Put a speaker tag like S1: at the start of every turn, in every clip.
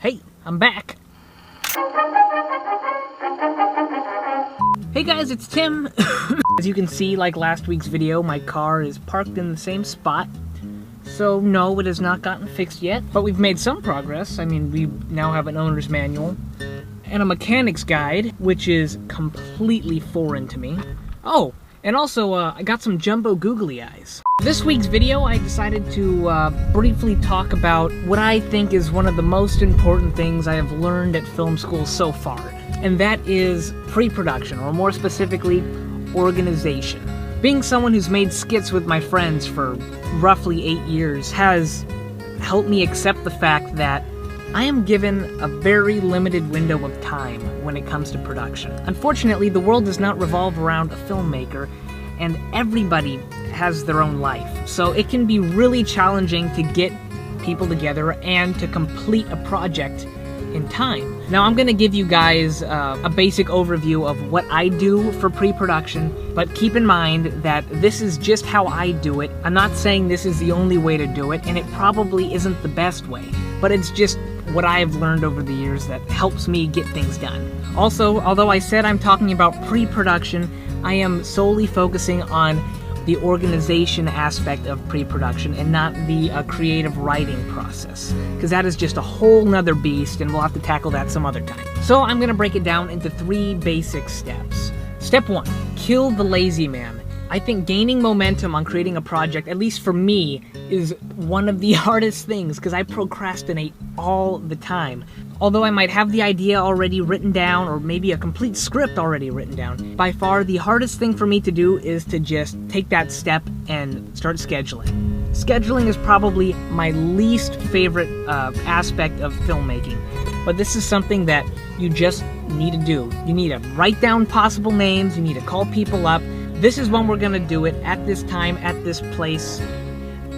S1: Hey, I'm back. Hey guys, it's Tim. As you can see, like last week's video, my car is parked in the same spot. So no, it has not gotten fixed yet, but we've made some progress. I mean, we now have an owner's manual and a mechanic's guide, which is completely foreign to me. Oh, and also, I got some jumbo googly eyes. This week's video, I decided to briefly talk about what I think is one of the most important things I have learned at film school so far, and that is pre-production, or more specifically, organization. Being someone who's made skits with my friends for roughly 8 years has helped me accept the fact that I am given a very limited window of time when it comes to production. Unfortunately, the world does not revolve around a filmmaker, and everybody has their own life. So it can be really challenging to get people together and to complete a project in time. Now I'm gonna give you guys a basic overview of what I do for pre-production, but keep in mind that this is just how I do it. I'm not saying this is the only way to do it, and it probably isn't the best way, but it's just what I've learned over the years that helps me get things done. Also, although I said I'm talking about pre-production, I am solely focusing on the organization aspect of pre-production and not the creative writing process, because that is just a whole nother beast and we'll have to tackle that some other time. So I'm gonna break it down into 3 basic steps. Step 1, kill the lazy man. I think gaining momentum on creating a project, at least for me, is one of the hardest things because I procrastinate all the time. Although I might have the idea already written down or maybe a complete script already written down, by far the hardest thing for me to do is to just take that step and start scheduling. Scheduling is probably my least favorite aspect of filmmaking, but this is something that you just need to do. You need to write down possible names, you need to call people up. This is when we're gonna do it, at this time, at this place,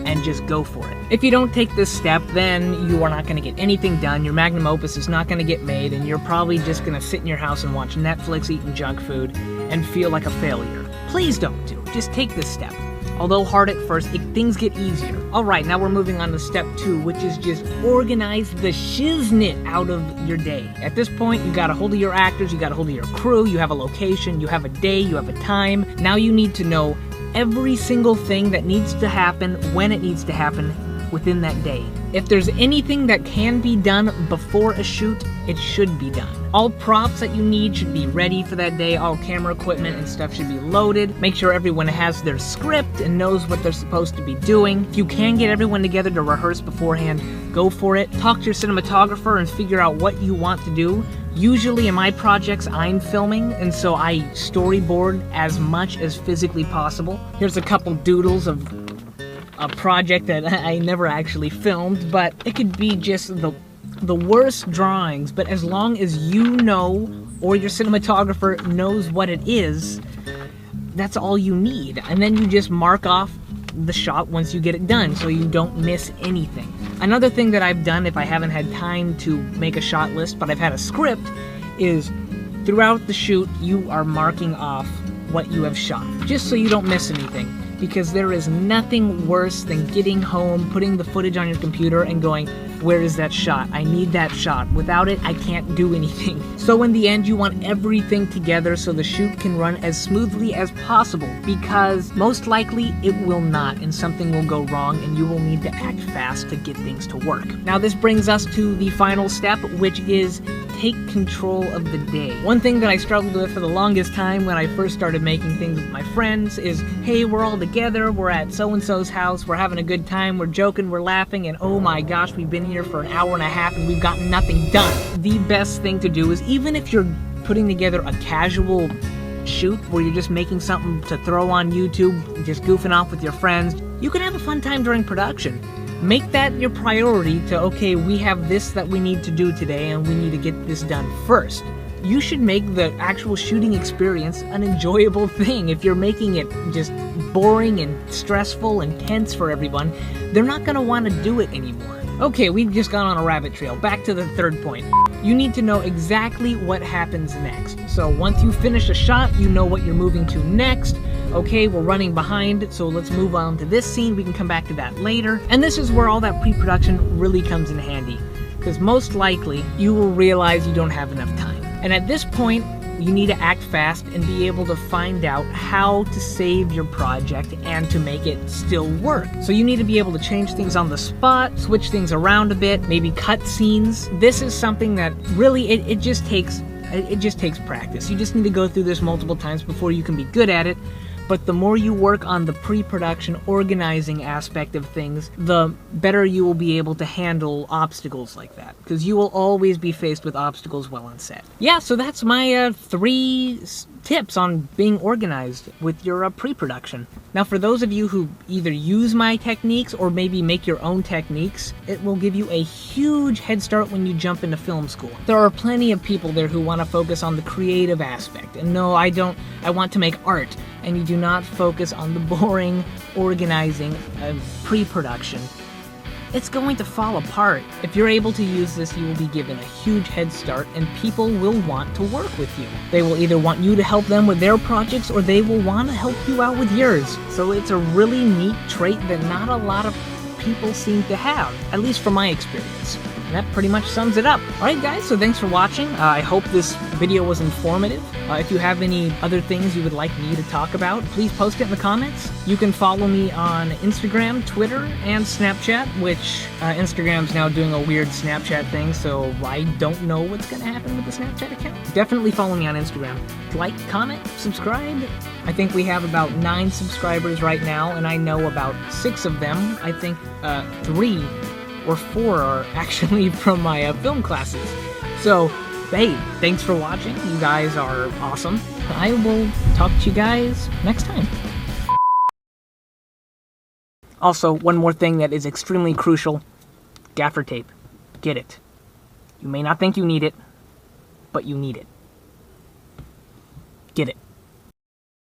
S1: and just go for it. If you don't take this step, then you are not gonna get anything done, your magnum opus is not gonna get made, and you're probably just gonna sit in your house and watch Netflix eating junk food and feel like a failure. Please don't do it, just take this step. Although hard at first, things get easier. Alright, now we're moving on to step 2, which is just organize the shiznit out of your day. At this point, you got a hold of your actors, you got a hold of your crew, you have a location, you have a day, you have a time. Now you need to know every single thing that needs to happen, when it needs to happen, within that day. If there's anything that can be done before a shoot, it should be done. All props that you need should be ready for that day, all camera equipment and stuff should be loaded. Make sure everyone has their script and knows what they're supposed to be doing. If you can get everyone together to rehearse beforehand, go for it. Talk to your cinematographer and figure out what you want to do. Usually in my projects, I'm filming, and so I storyboard as much as physically possible. Here's a couple doodles of a project that I never actually filmed, but it could be just the worst drawings, but as long as you know, or your cinematographer knows what it is, that's all you need. And then you just mark off the shot once you get it done, so you don't miss anything. Another thing that I've done if I haven't had time to make a shot list, but I've had a script, is throughout the shoot, you are marking off what you have shot, just so you don't miss anything. Because there is nothing worse than getting home, putting the footage on your computer and going, where is that shot? I need that shot. Without it, I can't do anything. So in the end, you want everything together so the shoot can run as smoothly as possible, because most likely it will not, and something will go wrong and you will need to act fast to get things to work. Now this brings us to the final step, which is take control of the day. One thing that I struggled with for the longest time when I first started making things with my friends is, hey, we're all together, we're at so-and-so's house, we're having a good time, we're joking, we're laughing, and oh my gosh, we've been here for an hour and a half and we've gotten nothing done. The best thing to do is, even if you're putting together a casual shoot where you're just making something to throw on YouTube, just goofing off with your friends, you can have a fun time during production. Make that your priority to, okay, we have this that we need to do today and we need to get this done first. You should make the actual shooting experience an enjoyable thing. If you're making it just boring and stressful and tense for everyone, they're not gonna want to do it anymore. Okay, we've just gone on a rabbit trail. Back to the 3rd point. You need to know exactly what happens next. So once you finish a shot, you know what you're moving to next. Okay, we're running behind, so let's move on to this scene. We can come back to that later. And this is where all that pre-production really comes in handy. because most likely you will realize you don't have enough time. And at this point, you need to act fast and be able to find out how to save your project and to make it still work. So you need to be able to change things on the spot, switch things around a bit, maybe cut scenes. This is something that really, it just takes practice. You just need to go through this multiple times before you can be good at it. But the more you work on the pre-production organizing aspect of things, the better you will be able to handle obstacles like that. Because you will always be faced with obstacles while on set. Yeah, so that's my 3 tips on being organized with your pre-production. Now for those of you who either use my techniques or maybe make your own techniques, it will give you a huge head start when you jump into film school. There are plenty of people there who want to focus on the creative aspect. And no, I want to make art. And you do not focus on the boring organizing of pre-production. It's going to fall apart. If you're able to use this, you will be given a huge head start and people will want to work with you. They will either want you to help them with their projects or they will want to help you out with yours. So it's a really neat trait that not a lot of people seem to have, at least from my experience. And that pretty much sums it up. Alright guys, so thanks for watching. I hope this video was informative. If you have any other things you would like me to talk about, please post it in the comments. You can follow me on Instagram, Twitter, and Snapchat, which Instagram's now doing a weird Snapchat thing, so I don't know what's going to happen with the Snapchat account. Definitely follow me on Instagram. Like, comment, subscribe. I think we have about 9 subscribers right now, and I know about 6 of them. I think 3 or 4 are actually from my film classes. So, hey, thanks for watching. You guys are awesome. I will talk to you guys next time. Also, one more thing that is extremely crucial. Gaffer tape. Get it. You may not think you need it, but you need it. Get it.